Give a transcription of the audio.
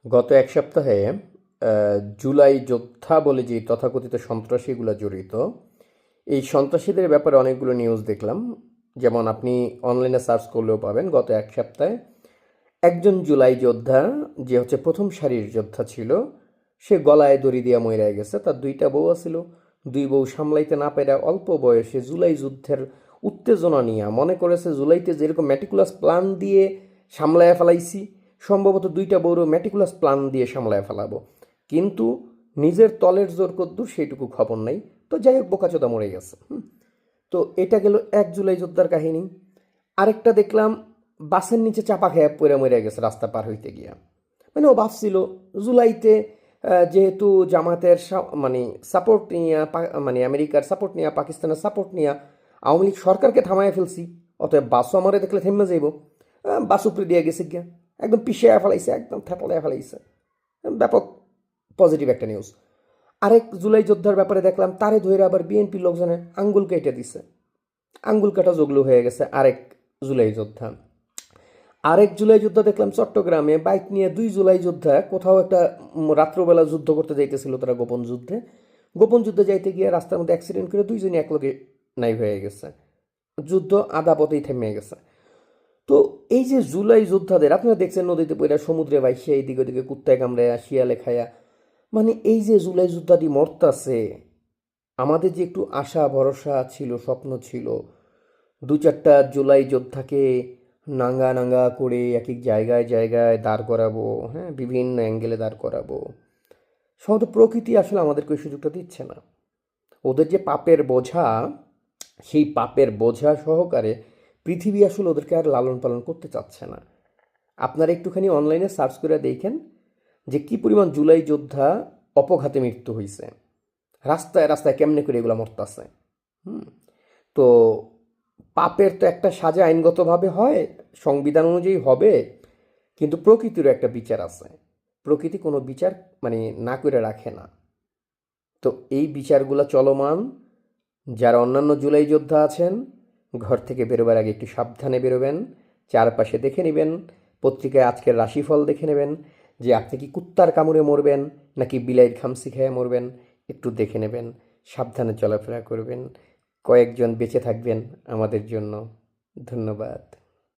গত এক সপ্তাহে জুলাই যোদ্ধা বলে যে তথাকথিত সন্ত্রাসীগুলো জড়িত, এই সন্ত্রাসীদের ব্যাপারে অনেকগুলো নিউজ দেখলাম। যেমন আপনি অনলাইনে সার্চ করলেও পাবেন। গত এক সপ্তাহে একজন জুলাই যোদ্ধা, যে হচ্ছে প্রথম সারির যোদ্ধা ছিল, সে গলায় দড়ি দিয়া মইরা গেছে। তার দুইটা বউ আছিল। দুই বউ সামলাইতে না পেরে অল্প বয়সে জুলাই যুদ্ধের উত্তেজনা নিয়ে মনে করেছে জুলাইতে যেরকম ম্যাটিকুলাস প্ল্যান দিয়ে সামলায়া ফেলাইছি, সম্ভবত দুইটা বউরও ম্যাটিকুলাস প্ল্যান দিয়ে সামলায়া ফেলাবো। কিন্তু নিজের তলের জোর কদ্দুর সেইটুকু খবর নাই। তো যাই হোক, বোকাচোদা মরে গেছে। তো এটা গেল এক জুলাই যোদ্ধার কাহিনী। আরেকটা দেখলাম বাসের নিচে চাপা খেয়ে পড়ে মরে গেছে রাস্তা পার হইতে গিয়া। মানে ও ভাবছিল জুলাইতে যেহেতু জামাতের মানে সাপোর্ট নিয়ে, মানে আমেরিকার সাপোর্ট নিয়ে, পাকিস্তানের সাপোর্ট নিয়ে আওয়ামী লীগ সরকারকে থামায় ফেলছি, অতএব বাসও আমারে দেখলে থেমে যাইব। বাস উপরে দিয়ে গেছে গিয়া, একদম পিছিয়ে ফেলাইছে, একদম থেপলায় ফেলাইছে। ব্যাপক পজিটিভ একটা নিউজ। আরেক জুলাই যোদ্ধার ব্যাপারে দেখলাম তারে ধরে আবার বিএনপি লোকজনে আঙ্গুল কেটে দিছে। আঙ্গুল কাটা জগলু হয়ে গেছে আরেক জুলাই যোদ্ধা। আরেক জুলাই যোদ্ধা দেখলাম চট্টগ্রামে বাইক নিয়ে দুই জুলাই যোদ্ধা কোথাও একটা রাত্রবেলা যুদ্ধ করতে যাইতেছিল, তারা গোপন যুদ্ধে যাইতে গিয়ে রাস্তার মধ্যে অ্যাক্সিডেন্ট করে দুইজনই একলগে নাই হয়ে গেছে। যুদ্ধ আধা পথেই থেমে গেছে। তো এই যে জুলাই যোদ্ধাদের আপনারা দেখছেন নদীতে পড়া, সমুদ্রে ভাইসে এইদিকে ওদিকে কুত্তায় কামড়ায়া, শিয়ালে খায়া, মানে এই যে জুলাই যোদ্ধাটি মরতাছে, আমাদের যে একটু আশা ভরসা ছিল, স্বপ্ন ছিল, দু চারটা জুলাই যোদ্ধাকে নাঙ্গা নাঙ্গা করে এক এক জায়গায় জায়গায় দাঁড় করাবো, হ্যাঁ, বিভিন্ন অ্যাঙ্গেলে দাঁড় করাবো, সম্ভবত প্রকৃতি আসলে আমাদেরকে ওই সুযোগটা দিচ্ছে না। ওদের যে পাপের বোঝা, সেই পাপের বোঝা সহকারে পৃথিবী আসলে ওদেরকে আর লালন পালন করতে চাচ্ছে না। আপনারা একটুখানি অনলাইনে সার্চ করে দেখেন যে কি পরিমাণ জুলাই যোদ্ধা অপঘাতে মৃত্যু হয়েছে, রাস্তায় রাস্তায় কেমনে করে এগুলো মরতাছে। হুম। তো পাপের তো একটা সাজা আইনগতভাবে হয়, সংবিধান অনুযায়ী হবে, কিন্তু প্রকৃতিরও একটা বিচার আছে। প্রকৃতি কোনো বিচার মানে না করে রাখে না। তো এই বিচারগুলো চলমান। যারা অন্যান্য জুলাই যোদ্ধা আছেন, ঘর থেকে বেরোবার আগে একটু সাবধানে বেরোবেন, চারপাশে দেখে নেবেন, পত্রিকায় আজকের রাশিফল দেখে নেবেন যে আপনি কি কুত্তার কামড়ে মরবেন নাকি বিলাইয়ের খামসি খেয়ে মরবেন, একটু দেখে নেবেন, সাবধানে চলাফেরা করবেন। কয়েকজন বেঁচে থাকবেন আমাদের জন্য। ধন্যবাদ।